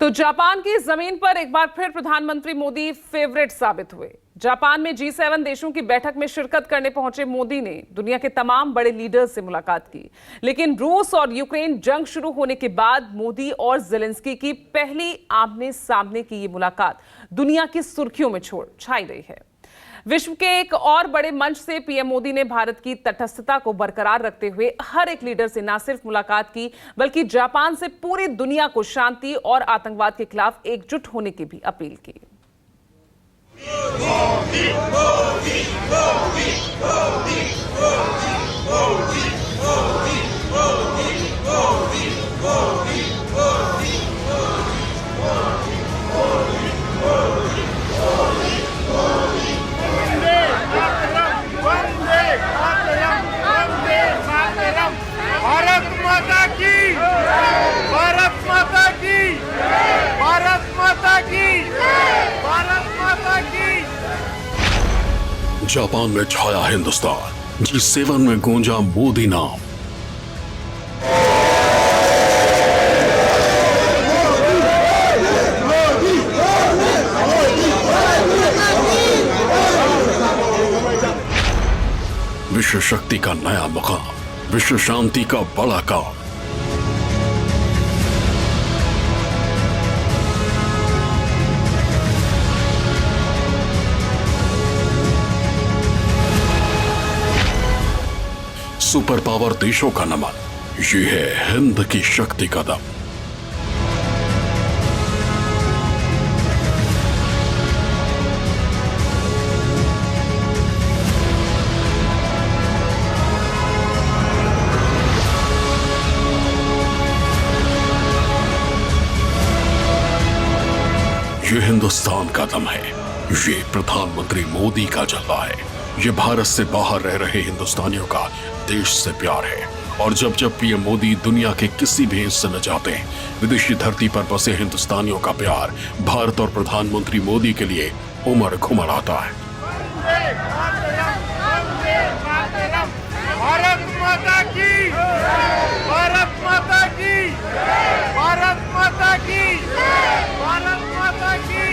तो जापान की जमीन पर एक बार फिर प्रधानमंत्री मोदी फेवरेट साबित हुए। जापान में G7 देशों की बैठक में शिरकत करने पहुंचे मोदी ने दुनिया के तमाम बड़े लीडर्स से मुलाकात की। लेकिन रूस और यूक्रेन जंग शुरू होने के बाद मोदी और जेलेंस्की की पहली आमने सामने की ये मुलाकात दुनिया की सुर्खियों में छाई रही है। विश्व के एक और बड़े मंच से पीएम मोदी ने भारत की तटस्थता को बरकरार रखते हुए हर एक लीडर से न सिर्फ मुलाकात की बल्कि जापान से पूरी दुनिया को शांति और आतंकवाद के खिलाफ एकजुट होने की भी अपील की। भारत माता की, भारत माता की, भारत माता की, भारत माता की। जापान में छाया हिंदुस्तान, G7 में गूंजा मोदी नाम। विश्व शक्ति का नया मुकाम, विश्व शांति का बड़ा काम। सुपर पावर देशों का नमन, ये है हिंद की शक्ति का दम। ये हिंदुस्तान का दम है, ये प्रधानमंत्री मोदी का जलवा है, ये भारत से बाहर रह रहे हिंदुस्तानियों का देश से प्यार है। और जब जब पीएम मोदी दुनिया के किसी भी हिस्से में जाते हैं, विदेशी धरती पर बसे हिंदुस्तानियों का प्यार भारत और प्रधानमंत्री मोदी के लिए उमड़ घुमड़ आता है। भारत माता की, भारत माता की, भारत माता की, भारत माता की।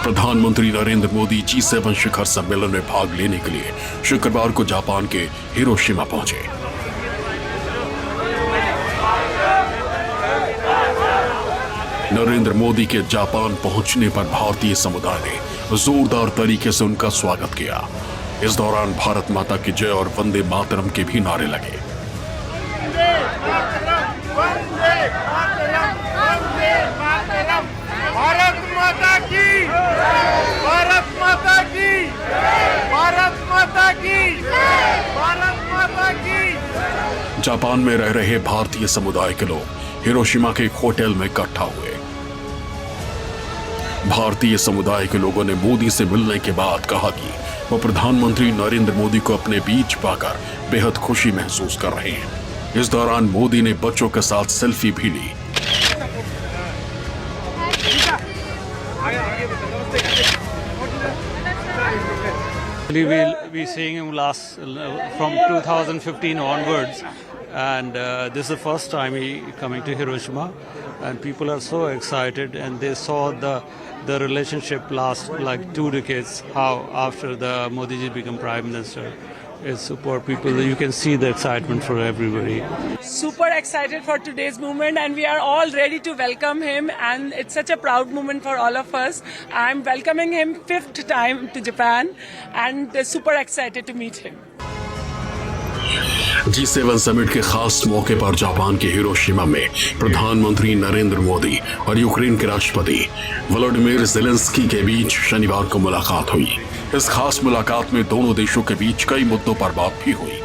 प्रधानमंत्री नरेंद्र मोदी G7 शिखर सम्मेलन में भाग लेने के लिए शुक्रवार को जापान के हिरोशिमा पहुंचे। नरेंद्र मोदी के जापान पहुंचने पर भारतीय समुदाय ने जोरदार तरीके से उनका स्वागत किया। इस दौरान भारत माता की जय और वंदे मातरम के भी नारे लगे। भारत माता की, भारत माता की, भारत माता की, भारत माता की। जापान में रह रहे भारतीय समुदाय के लोग हिरोशिमा के एक होटल में इकट्ठा हुए। भारतीय समुदाय के लोगों ने मोदी से मिलने के बाद कहा कि वो प्रधानमंत्री नरेंद्र मोदी को अपने बीच पाकर बेहद खुशी महसूस कर रहे हैं। इस दौरान मोदी ने बच्चों के साथ सेल्फी भी ली। We will be seeing him from 2015 onwards, and this is the first time he coming to Hiroshima, and people are so excited, and they saw the relationship last like 2 decades. How after the Modi ji became Prime Minister, it's super. People, you can see the excitement for everybody. Super excited for today's movement, and we are all ready to welcome him, and it's such a proud moment for all of us. I'm welcoming him 5th time to Japan, and super excited to meet him. G7 summit के खास मौके पर Japan के Hiroshima में प्रधानमंत्री नरेंद्र मोदी और Ukraine के राष्ट्रपति वोलोडिमिर जेलेंस्की के बीच शनिवार को मुलाकात हुई। इस खास मुलाकात में दोनों देशों के बीच कई मुद्दों पर बात भी हुई।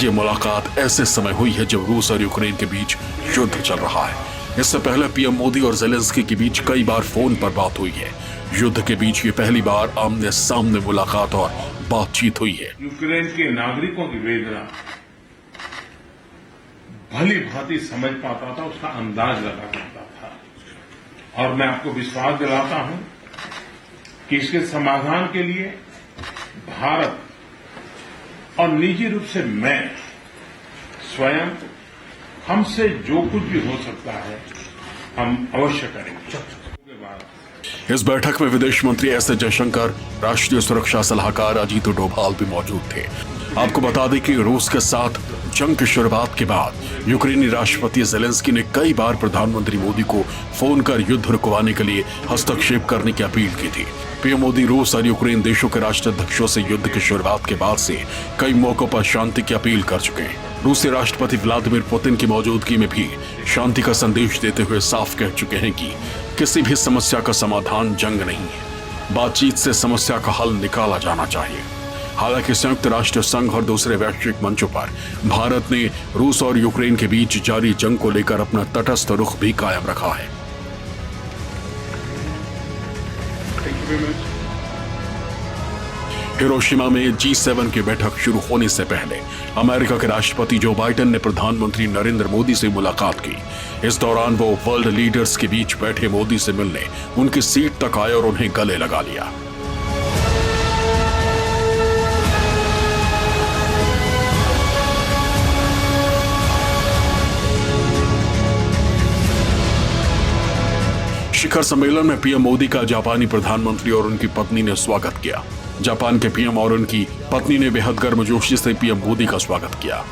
ये मुलाकात ऐसे समय हुई है जब रूस और यूक्रेन के बीच युद्ध चल रहा है। इससे पहले पीएम मोदी और जेलेंस्की के बीच कई बार फोन पर बात हुई है। युद्ध के बीच ये पहली बार आमने सामने मुलाकात और बातचीत हुई है। यूक्रेन के नागरिकों की वेदना भली भांति समझ पाता था, उसका अंदाज लगा सकता था, और मैं आपको विश्वास दिलाता हूं कि इसके समाधान के लिए भारत और निजी रूप से मैं स्वयं हमसे जो कुछ भी हो सकता है हम अवश्य करेंगे। इस बैठक में विदेश मंत्री एस जयशंकर, राष्ट्रीय सुरक्षा सलाहकार अजीत डोभाल भी मौजूद थे। आपको बता दें कि रूस के साथ जंग की शुरुआत के बाद यूक्रेनी राष्ट्रपति जेलेंस्की ने कई बार प्रधानमंत्री मोदी को फोन कर युद्ध रुकवाने के लिए हस्तक्षेप करने की अपील की थी। पीएम मोदी रूस और यूक्रेन देशों के राष्ट्राध्यक्षों से युद्ध की शुरुआत के बाद से कई मौकों पर शांति की अपील कर चुके हैं। रूसी राष्ट्रपति व्लादिमीर पुतिन की मौजूदगी में भी शांति का संदेश देते हुए साफ कह चुके हैं कि किसी भी समस्या का समाधान जंग नहीं है, बातचीत से समस्या का हल निकाला जाना चाहिए। हालांकि संयुक्त राष्ट्र संघ और दूसरे वैश्विक मंचों पर भारत ने रूस और यूक्रेन के बीच जारी जंग को लेकर अपना तटस्थ रुख भी कायम रखा है। हिरोशिमा में G7 की बैठक शुरू होने से पहले अमेरिका के राष्ट्रपति जो बाइडेन ने प्रधानमंत्री नरेंद्र मोदी से मुलाकात की। इस दौरान वो वर्ल्ड लीडर्स के बीच बैठे मोदी से मिलने उनकी सीट तक आए और उन्हें गले लगा लिया। शिखर सम्मेलन में पीएम मोदी का जापानी प्रधानमंत्री और उनकी पत्नी ने स्वागत किया। जापान के पीएम और उनकी पत्नी ने बेहद गर्मजोशी से पीएम मोदी का स्वागत किया।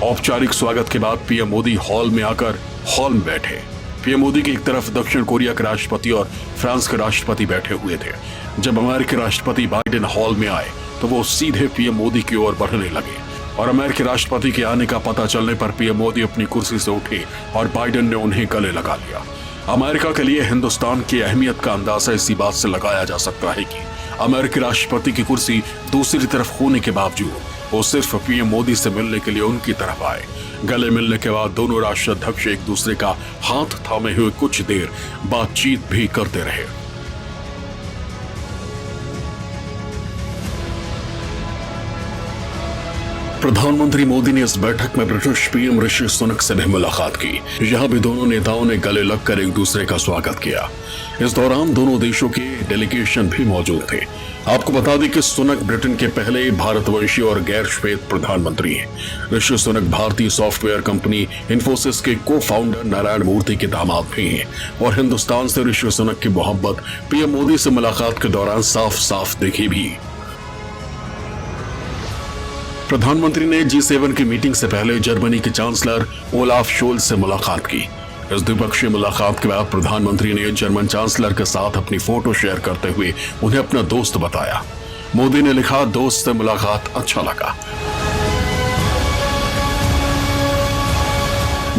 औपचारिक स्वागत के बाद पीएम मोदी हॉल में आकर हॉल में बैठे। पीएम मोदी की एक तरफ दक्षिण कोरिया के राष्ट्रपति और फ्रांस के राष्ट्रपति बैठे हुए थे। जब अमेरिकी राष्ट्रपति बाइडेन हॉल में आए तो वो सीधे पीएम मोदी की ओर बढ़ने लगे और अमेरिकी राष्ट्रपति के आने का पता चलने पर पीएम मोदी अपनी कुर्सी से उठे और बाइडेन ने उन्हें गले लगा लिया। अमेरिका के लिए हिंदुस्तान की अहमियत का अंदाजा इसी बात से लगाया जा सकता है कि अमेरिकी राष्ट्रपति की कुर्सी दूसरी तरफ होने के बावजूद वो सिर्फ पीएम मोदी से मिलने के लिए उनकी तरफ आए। गले मिलने के बाद दोनों राष्ट्राध्यक्ष एक दूसरे का हाथ थामे हुए कुछ देर बातचीत भी करते रहे। प्रधानमंत्री मोदी ने इस बैठक में ब्रिटिश पीएम ऋषि सुनक से भी मुलाकात की। यहां भी दोनों नेताओं ने गले लगकर एक दूसरे का स्वागत किया। इस दौरान दोनों देशों के डेलीगेशन भी मौजूद थे। आपको बता दें कि सुनक ब्रिटेन के पहले भारतवंशी और गैर श्वेत प्रधानमंत्री हैं। ऋषि सुनक भारतीय सॉफ्टवेयर कंपनी इन्फोसिस के को फाउंडर नारायण मूर्ति के दामाद भी हैं और हिंदुस्तान से ऋषि सुनक की मोहब्बत पीएम मोदी से मुलाकात के दौरान साफ साफ दिखी भी। प्रधानमंत्री ने G7 की मीटिंग से पहले जर्मनी के चांसलर ओलाफ शोल्ज से मुलाकात की। इस द्विपक्षीय मुलाकात के बाद प्रधानमंत्री ने जर्मन चांसलर के साथ अपनी फोटो शेयर करते हुए उन्हें अपना दोस्त बताया। मोदी ने लिखा, दोस्त से मुलाकात अच्छा लगा।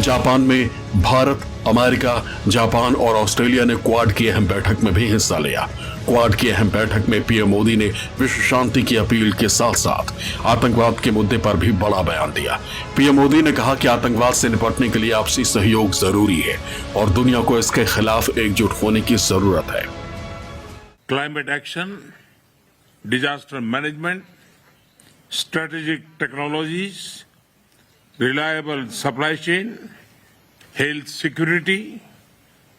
जापान में भारत, अमेरिका, जापान और ऑस्ट्रेलिया ने क्वाड की अहम बैठक में भी हिस्सा लिया। क्वाड की अहम बैठक में पीएम मोदी ने विश्व शांति की अपील के साथ साथ आतंकवाद के मुद्दे पर भी बड़ा बयान दिया। पीएम मोदी ने कहा कि आतंकवाद से निपटने के लिए आपसी सहयोग जरूरी है और दुनिया को इसके खिलाफ एकजुट होने की जरूरत है। Climate action, disaster management, strategic technologies, reliable supply chain, health security,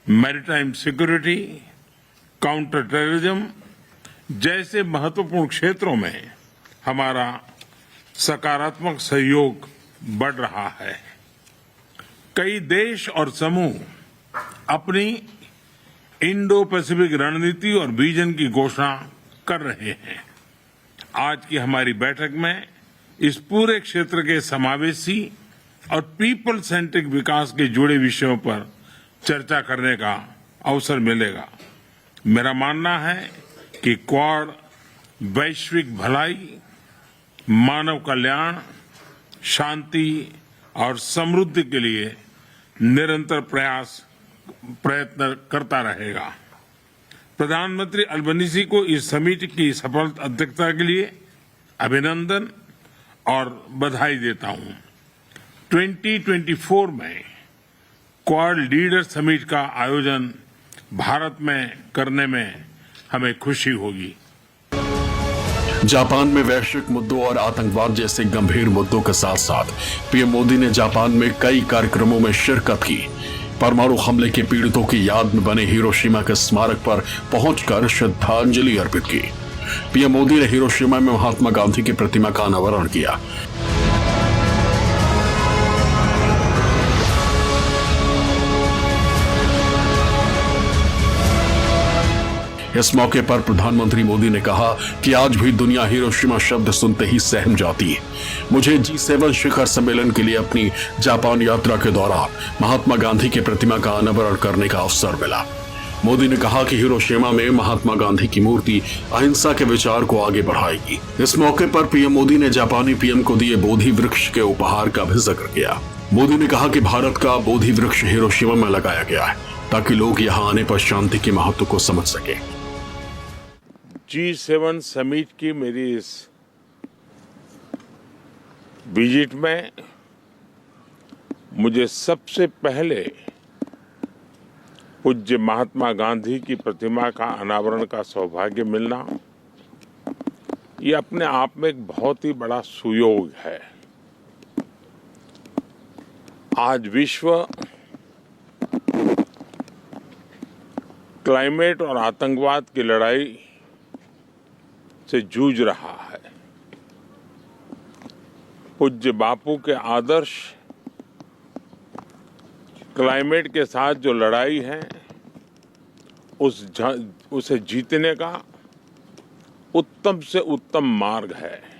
maritime security, counter terrorism जैसे महत्वपूर्ण क्षेत्रों में हमारा सकारात्मक सहयोग बढ़ रहा है। कई देश और समूह अपनी इंडो पैसिफिक रणनीति और विजन की घोषणा कर रहे हैं। आज की हमारी बैठक में इस पूरे क्षेत्र के समावेशी और पीपल सेंट्रिक विकास के जुड़े विषयों पर चर्चा करने का अवसर मिलेगा। मेरा मानना है कि क्वाड वैश्विक भलाई, मानव कल्याण, शांति और समृद्धि के लिए निरंतर प्रयत्न करता रहेगा। प्रधानमंत्री अल्बनीजी को इस समिट की सफल अध्यक्षता के लिए अभिनंदन और बधाई देता हूं। 2024 में क्वाड लीडर समिट का आयोजन भारत में करने में हमें खुशी होगी। जापान में वैश्विक मुद्दों और आतंकवाद जैसे गंभीर मुद्दों के साथ साथ पीएम मोदी ने जापान में कई कार्यक्रमों में शिरकत की। परमाणु हमले के पीड़ितों की याद में बने हिरोशिमा के स्मारक पर पहुंचकर श्रद्धांजलि अर्पित की। पीएम मोदी ने हिरोशिमा में महात्मा गांधी की प्रतिमा का अनावरण किया। इस मौके पर प्रधानमंत्री मोदी ने कहा कि आज भी दुनिया हिरोशिमा शब्द सुनते ही सहम जाती है। मुझे G7 शिखर सम्मेलन के लिए अपनी जापान यात्रा के दौरान महात्मा गांधी की प्रतिमा का अनावरण करने का अवसर मिला। मोदी ने कहा कि हिरोशिमा में महात्मा गांधी की मूर्ति अहिंसा के विचार को आगे बढ़ाएगी। इस मौके पर पीएम मोदी ने जापानी पीएम को दिए बोधि वृक्ष के उपहार का भी जिक्र किया। मोदी ने कहा कि भारत का बोधि वृक्ष हिरोशिमा में लगाया गया है ताकि लोग यहाँ आने पर शांति के महत्व को समझ सके। G7 समिट की मेरी इस विजिट में मुझे सबसे पहले पूज्य महात्मा गांधी की प्रतिमा का अनावरण का सौभाग्य मिलना, ये अपने आप में एक बहुत ही बड़ा सुयोग है। आज विश्व क्लाइमेट और आतंकवाद की लड़ाई से जूझ रहा है। पूज्य बापू के आदर्श क्लाइमेट के साथ जो लड़ाई है उसे जीतने का उत्तम से उत्तम मार्ग है।